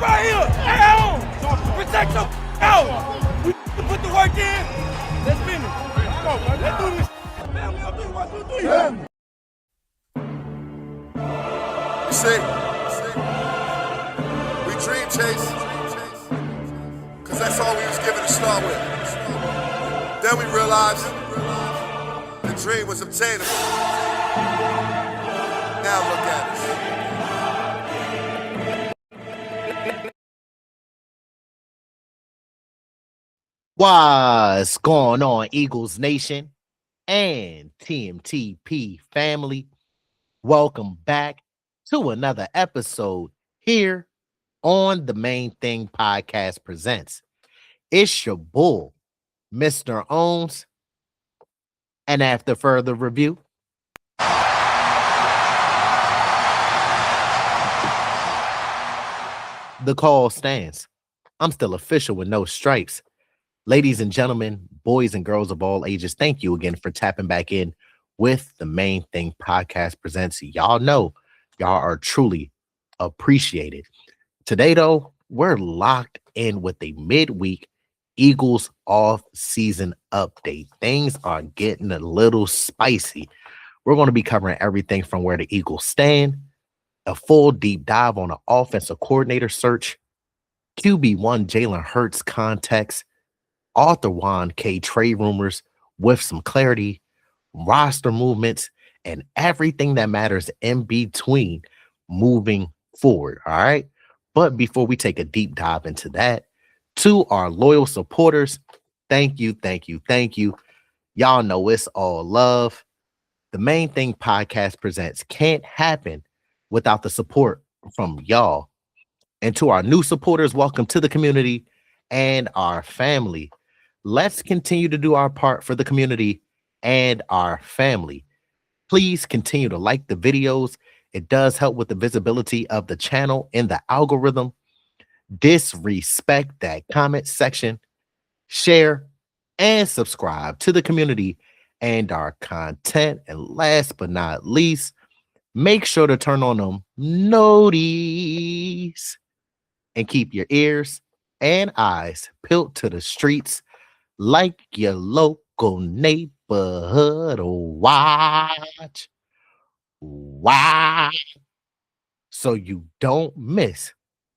right here. At home. Protect your out. We put the work in. Let's finish. Come on, man. Let's do this. Family up here. 1, 2, 3. Yeah. You see, we dream chase, because that's all we was given to start with. Then we realized the dream was obtainable. Now look at us. What's going on, Eagles Nation and TMTP family? Welcome back to another episode here on the Main Thing Podcast Presents. It's your bull, Mr. Owns. And after further review, the call stands. I'm still official with no stripes. Ladies and gentlemen, boys and girls of all ages, thank you again for tapping back in with the Main Thing Podcast Presents. Y'all know y'all are truly appreciated. Today, though, we're locked in with a midweek Eagles off-season update. Things are getting a little spicy. We're going to be covering everything from where the Eagles stand, a full deep dive on an offensive coordinator search, QB1 Jalen Hurts context, Arthur Juan K trade rumors with some clarity, roster movements, and everything that matters in between moving forward. All right. But before we take a deep dive into that, to our loyal supporters, thank you. Y'all know it's all love. The Main Thing Podcast Presents can't happen without the support from y'all. And to our new supporters, welcome to the community and our family. Let's continue to do our part for the community and our family. Please continue to like the videos. It does help with the visibility of the channel in the algorithm. Disrespect that comment section. Share and subscribe to the community and our content. And last but not least, make sure to turn on them noties and keep your ears and eyes peeled to the streets like your local neighborhood watch. So you don't miss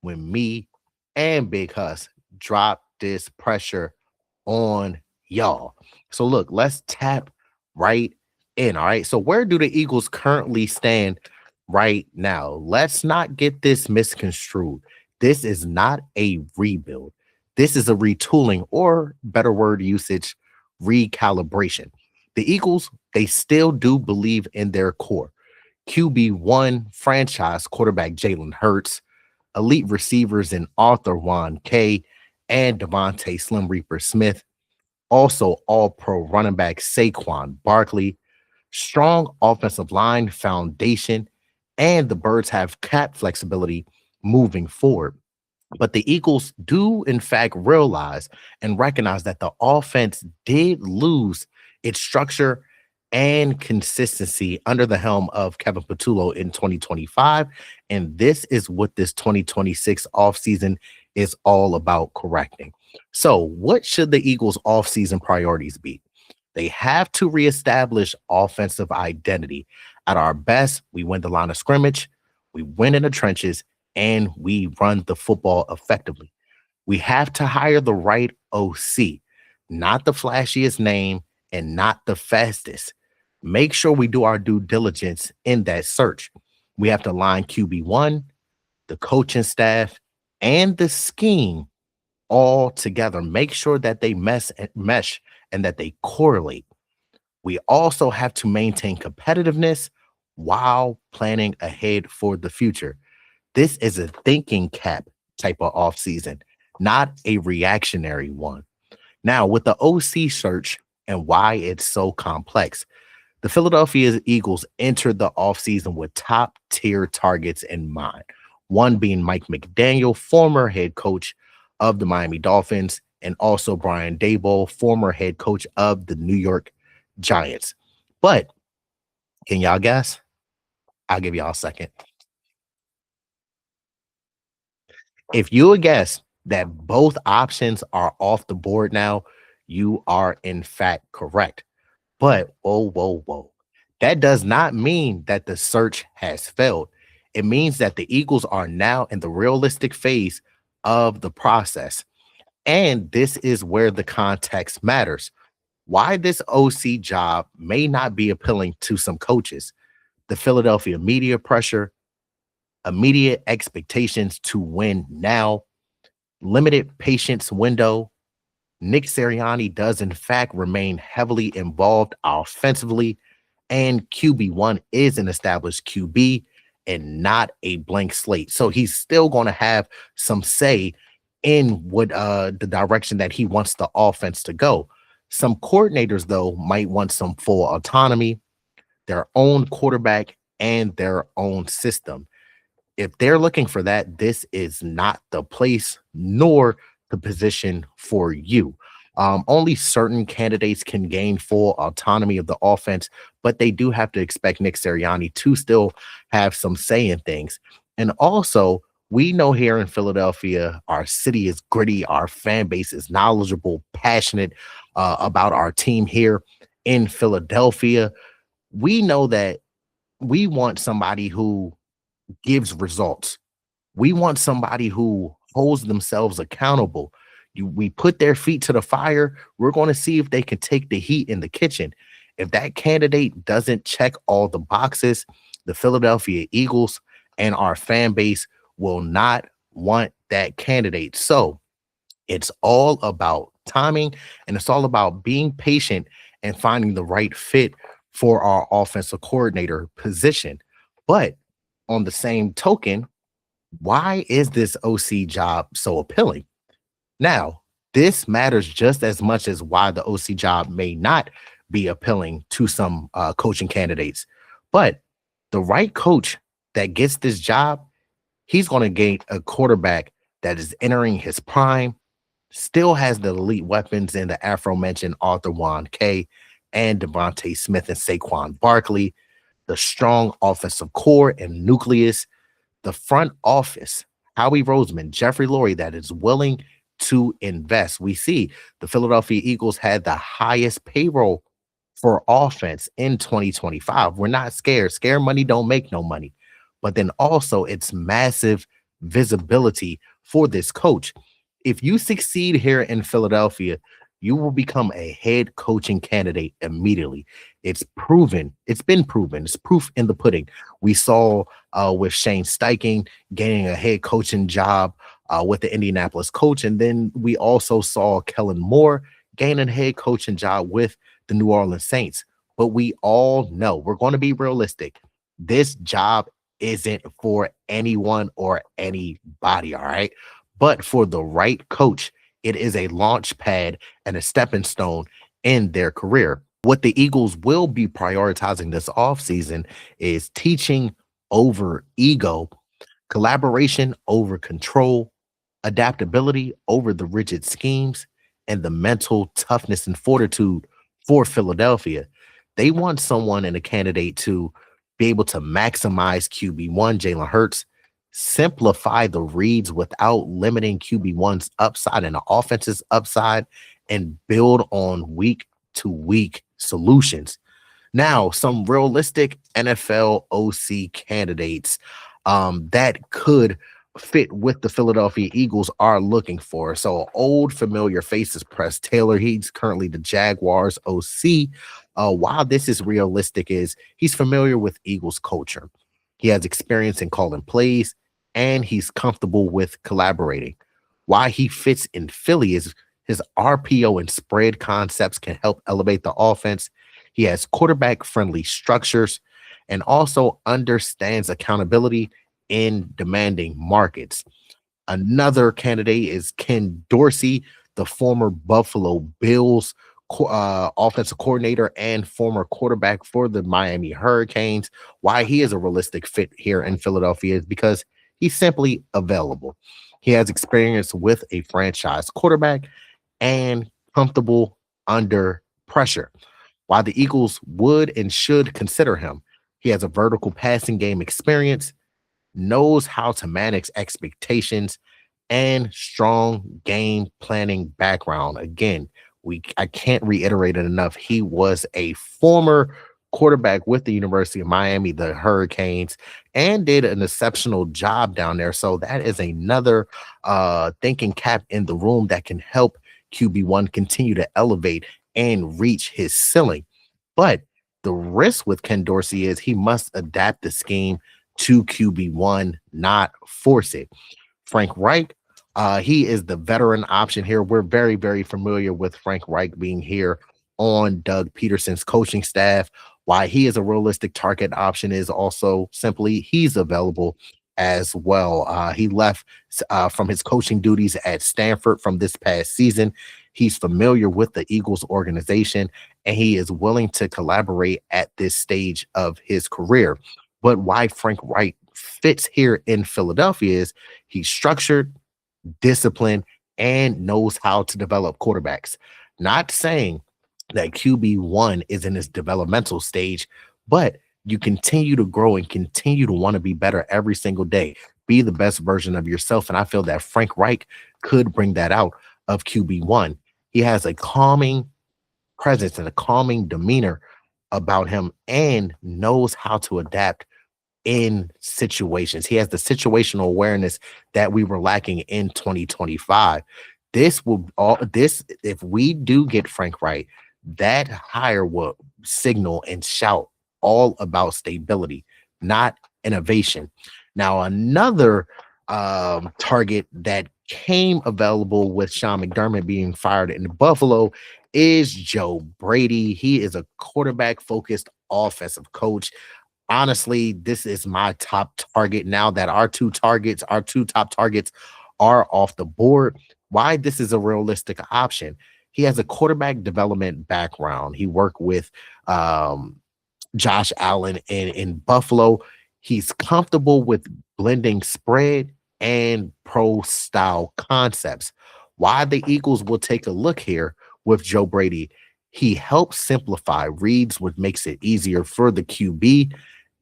when me and Big Hus drop this pressure on y'all. So look, let's tap right in. All right. So where do the Eagles currently stand right now? Let's not get this misconstrued. This is not a rebuild. This is a retooling, or better word usage, recalibration. The Eagles, they still do believe in their core. QB1 franchise quarterback Jalen Hurts, elite receivers in Arthur Juan K and Devontae Slim Reaper Smith, also all-pro running back Saquon Barkley, strong offensive line foundation, and the Birds have cap flexibility moving forward. But the Eagles do, in fact, realize and recognize that the offense did lose its structure and consistency under the helm of Kevin Patullo in 2025. And this is what this 2026 offseason is all about correcting. So what should the Eagles' offseason priorities be? They have to reestablish offensive identity. At our best, we win the line of scrimmage, we win in the trenches, and we run the football effectively. We have to hire the right OC, not the flashiest name and not the fastest. Make sure we do our due diligence in that search. We have to align QB1, the coaching staff, and the scheme all together. Make sure that they mesh and that they correlate. We also have to maintain competitiveness while planning ahead for the future. This is a thinking cap type of offseason, not a reactionary one. Now, with the OC search and why it's so complex, the Philadelphia Eagles entered the offseason with top-tier targets in mind, one being Mike McDaniel, former head coach of the Miami Dolphins, and also Brian Daboll, former head coach of the New York Giants. But can y'all guess? I'll give y'all a second. If you would guess that both options are off the board now, you are in fact correct. But whoa, whoa, whoa. That does not mean that the search has failed. It means that the Eagles are now in the realistic phase of the process. And this is where the context matters. Why this OC job may not be appealing to some coaches. The Philadelphia media pressure, immediate expectations to win now, limited patience window. Nick Sirianni does, in fact, remain heavily involved offensively, and QB1 is an established QB and not a blank slate. So he's still going to have some say in what the direction that he wants the offense to go. Some coordinators, though, might want some full autonomy, their own quarterback, and their own system. If they're looking for that, this is not the place nor the position for you. Only certain candidates can gain full autonomy of the offense, but they do have to expect Nick Sirianni to still have some say in things. And also, we know here in Philadelphia, our city is gritty, our fan base is knowledgeable, passionate about our team here in Philadelphia. We know that we want somebody who gives results. We want somebody who holds themselves accountable. We put their feet to the fire. We're going to see if they can take the heat in the kitchen. If that candidate doesn't check all the boxes, the Philadelphia Eagles and our fan base will not want that candidate. So it's all about timing, and it's all about being patient and finding the right fit for our offensive coordinator position. But on the same token, why is this OC job so appealing? Now, this matters just as much as why the OC job may not be appealing to some coaching candidates. But the right coach that gets this job, he's going to get a quarterback that is entering his prime, still has the elite weapons in the aforementioned Arthur Juan K and Devontae Smith and Saquon Barkley, the strong offensive core and nucleus, the front office, Howie Roseman, Jeffrey Lurie, that is willing to invest. We see the Philadelphia Eagles had the highest payroll for offense in 2025. We're not scared. Scare money don't make no money. But then also it's massive visibility for this coach. If you succeed here in Philadelphia, you will become a head coaching candidate immediately. It's proven. It's been proven. It's proof in the pudding. We saw with Shane Steichen getting a head coaching job with the Indianapolis Colts. And then we also saw Kellen Moore gaining a head coaching job with the New Orleans Saints. But we all know, we're going to be realistic, this job isn't for anyone or anybody, all right? But for the right coach, it is a launch pad and a stepping stone in their career. What the Eagles will be prioritizing this offseason is teaching over ego, collaboration over control, adaptability over the rigid schemes, and the mental toughness and fortitude for Philadelphia. They want someone in a candidate to be able to maximize QB1, Jalen Hurts, simplify the reads without limiting QB1's upside and the offense's upside, and build on week-to-week solutions. Now, some realistic NFL OC candidates that could fit with the Philadelphia Eagles are looking for. So old familiar faces, Press Taylor. He's currently the Jaguars OC. While this is realistic, is he's familiar with Eagles culture. He has experience in calling plays, and he's comfortable with collaborating. Why he fits in Philly is his RPO and spread concepts can help elevate the offense. He has quarterback-friendly structures and also understands accountability in demanding markets. Another candidate is Ken Dorsey, the former Buffalo Bills offensive coordinator and former quarterback for the Miami Hurricanes. Why he is a realistic fit here in Philadelphia is because he's simply available. He has experience with a franchise quarterback and comfortable under pressure. While the Eagles would and should consider him, he has a vertical passing game experience, knows how to manage expectations, and strong game planning background. Again, I can't reiterate it enough. He was a former quarterback with the University of Miami, the Hurricanes, and did an exceptional job down there. So that is another thinking cap in the room that can help QB1 continue to elevate and reach his ceiling. But the risk with Ken Dorsey is he must adapt the scheme to QB1, not force it. Frank Reich, he is the veteran option here. We're very, very familiar with Frank Reich being here on Doug Peterson's coaching staff. Why he is a realistic target option is also simply he's available as well. He left from his coaching duties at Stanford from this past season. He's familiar with the Eagles organization, and he is willing to collaborate at this stage of his career. But why Frank Reich fits here in Philadelphia is he's structured, disciplined, and knows how to develop quarterbacks. Not saying that QB1 is in its developmental stage, but you continue to grow and continue to want to be better every single day. Be the best version of yourself. And I feel that Frank Reich could bring that out of QB1. He has a calming presence and a calming demeanor about him and knows how to adapt in situations. He has the situational awareness that we were lacking in 2025. If we do get Frank Reich, that hire will signal and shout all about stability, not innovation. Now, another target that came available with Sean McDermott being fired in Buffalo is Joe Brady. He is a quarterback-focused offensive coach. Honestly, this is my top target now that our two top targets are off the board. Why this is a realistic option. He has a quarterback development background. He worked with Josh Allen in Buffalo. He's comfortable with blending spread and pro style concepts. Why the Eagles will take a look here with Joe Brady. He helps simplify reads, which makes it easier for the QB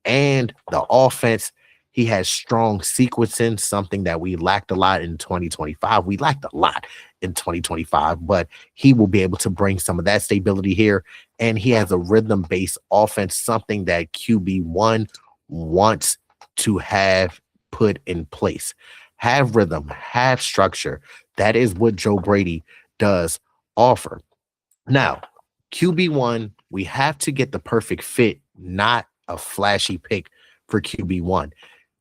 and the offense. He has strong sequencing, something that we lacked a lot in 2025. We lacked a lot in 2025, but he will be able to bring some of that stability here. And he has a rhythm-based offense, something that QB1 wants to have put in place. Have rhythm, have structure. That is what Joe Brady does offer. Now, QB1, we have to get the perfect fit, not a flashy pick for QB1.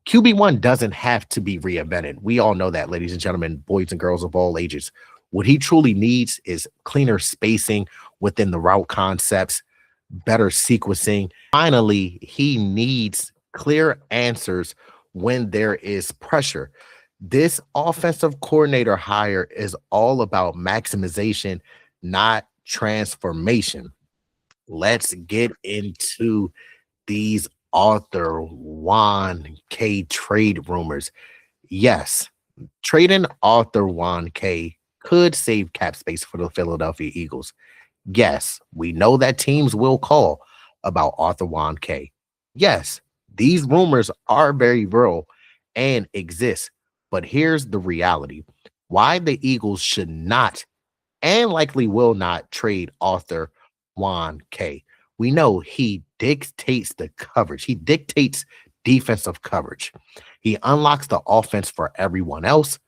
QB1 doesn't have to be reinvented. We all know that, ladies and gentlemen, boys and girls of all ages. What he truly needs is cleaner spacing within the route concepts, better sequencing. Finally, he needs clear answers when there is pressure. This offensive coordinator hire is all about maximization, not transformation. Let's get into these Arthur Juan K trade rumors. Yes, trading Arthur Juan K could save cap space for the Philadelphia Eagles. Yes, we know that teams will call about Arthur Juan K. Yes, these rumors are very real and exist. But here's the reality. Why the Eagles should not and likely will not trade Arthur Juan K. We know he dictates the coverage. He dictates defensive coverage. He unlocks the offense for everyone else.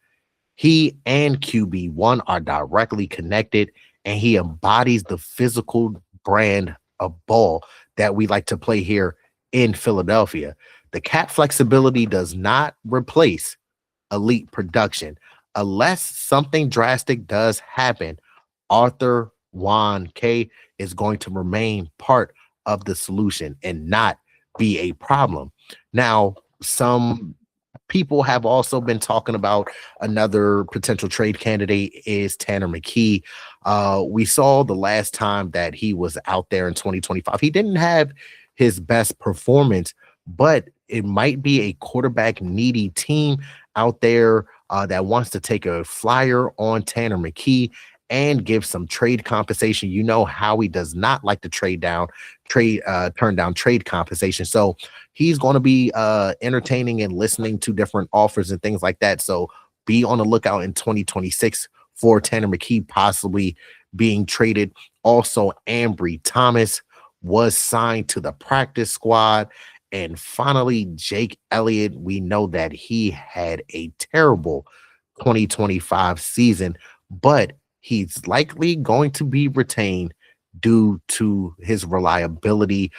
He and QB1 are directly connected, and he embodies the physical brand of ball that we like to play here in Philadelphia. The cap flexibility does not replace elite production. Unless something drastic does happen, Arthur Juan K is going to remain part of the solution and not be a problem. Now, some people have also been talking about another potential trade candidate is Tanner McKee. We saw the last time that he was out there in 2025. He didn't have his best performance, but it might be a quarterback needy team out there that wants to take a flyer on Tanner McKee and give some trade compensation. You know, Howie does not like to turn down trade compensation. So he's going to be entertaining and listening to different offers and things like that. So be on the lookout in 2026 for Tanner McKee possibly being traded. Also, Ambry Thomas was signed to the practice squad. And finally, Jake Elliott, we know that he had a terrible 2025 season, but he's likely going to be retained due to his reliability,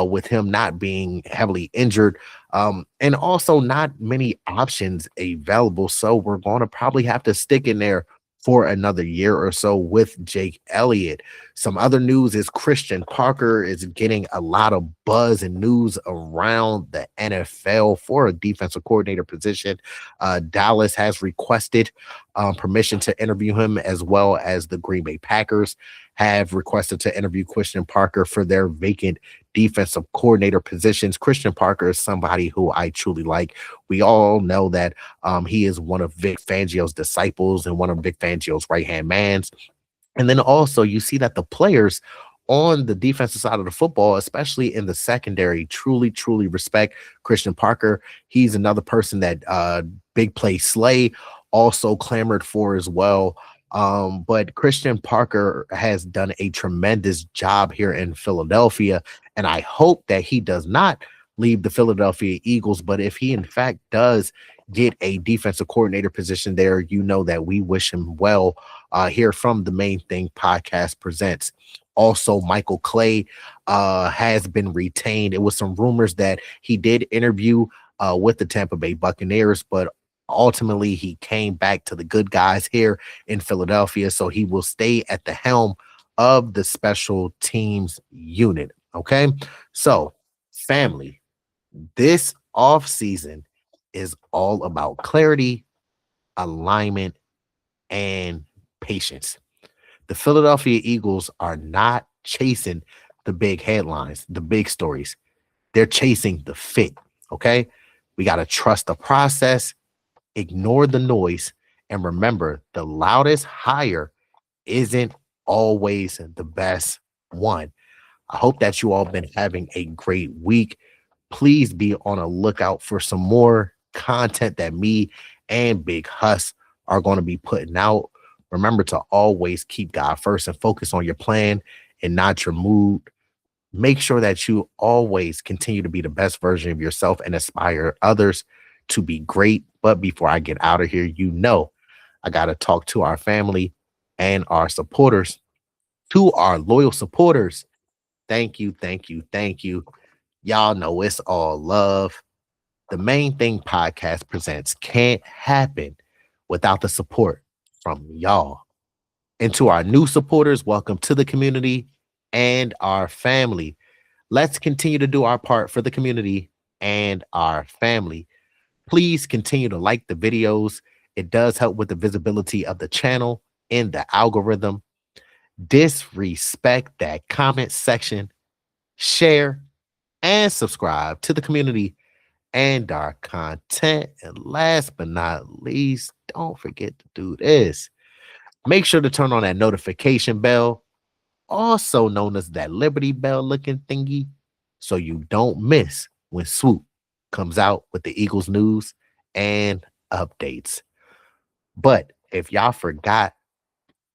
with him not being heavily injured, and also not many options available. So we're going to probably have to stick in there for another year or so with Jake Elliott. Some other news is Christian Parker is getting a lot of buzz and news around the NFL for a defensive coordinator position. Dallas has requested permission to interview him, as well as the Green Bay Packers have requested to interview Christian Parker for their vacant defensive coordinator positions. Christian Parker is somebody who I truly like. We all know that he is one of Vic Fangio's disciples and one of Vic Fangio's right-hand mans. And then also you see that the players on the defensive side of the football, especially in the secondary, truly respect Christian Parker. He's another person that Big Play Slay also clamored for as well. But Christian Parker has done a tremendous job here in Philadelphia, and I hope that he does not leave the Philadelphia Eagles. But if he in fact does get a defensive coordinator position there, you know that we wish him well. Here from the Main Thing Podcast presents. Also, Michael Clay has been retained. It was some rumors that he did interview with the Tampa Bay Buccaneers, but ultimately he came back to the good guys here in Philadelphia, so he will stay at the helm of the special teams unit. Okay, so family, this offseason is all about clarity, alignment, and patience. The Philadelphia Eagles are not chasing the big headlines, the big stories. They're chasing the fit. Okay, we got to trust the process, ignore the noise, and remember, the loudest hire isn't always the best one. I hope that you all been having a great week. Please be on a lookout for some more content that me and Big Huss are going to be putting out. Remember to always keep God first and focus on your plan and not your mood. Make sure that you always continue to be the best version of yourself and inspire others to be great. But before I get out of here, you know, I got to talk to our family and our supporters. To our loyal supporters, thank you. Y'all know it's all love. The Main Thing Podcast presents can't happen without the support from y'all. And to our new supporters, welcome to the community and our family. Let's continue to do our part for the community and our family. Please continue to like the videos. It does help with the visibility of the channel in the algorithm. Disrespect that comment section, share, and subscribe to the community and our content. And last but not least, don't forget to do this. Make sure to turn on that notification bell, also known as that Liberty Bell looking thingy, so you don't miss when Swoop comes out with the Eagles news and updates. But if y'all forgot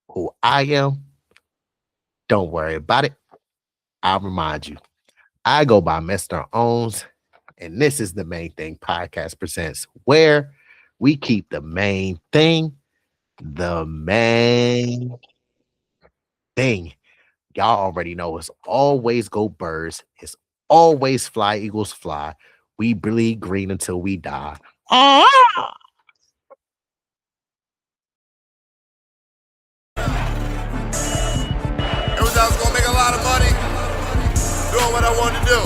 who I am, don't worry about it. I'll remind you. I go by Mr. Owns, and this is the Main Thing Podcast presents, where we keep the main thing the main thing. Y'all already know it's always go Birds. It's always fly Eagles fly. We bleed green until we die. It was I was gonna make a lot of money doing what I wanted to do.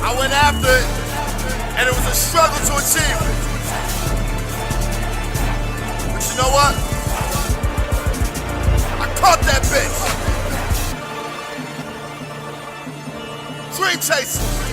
I went after it, and it was a struggle to achieve it. But you know what? I caught that bitch. Dream chasing.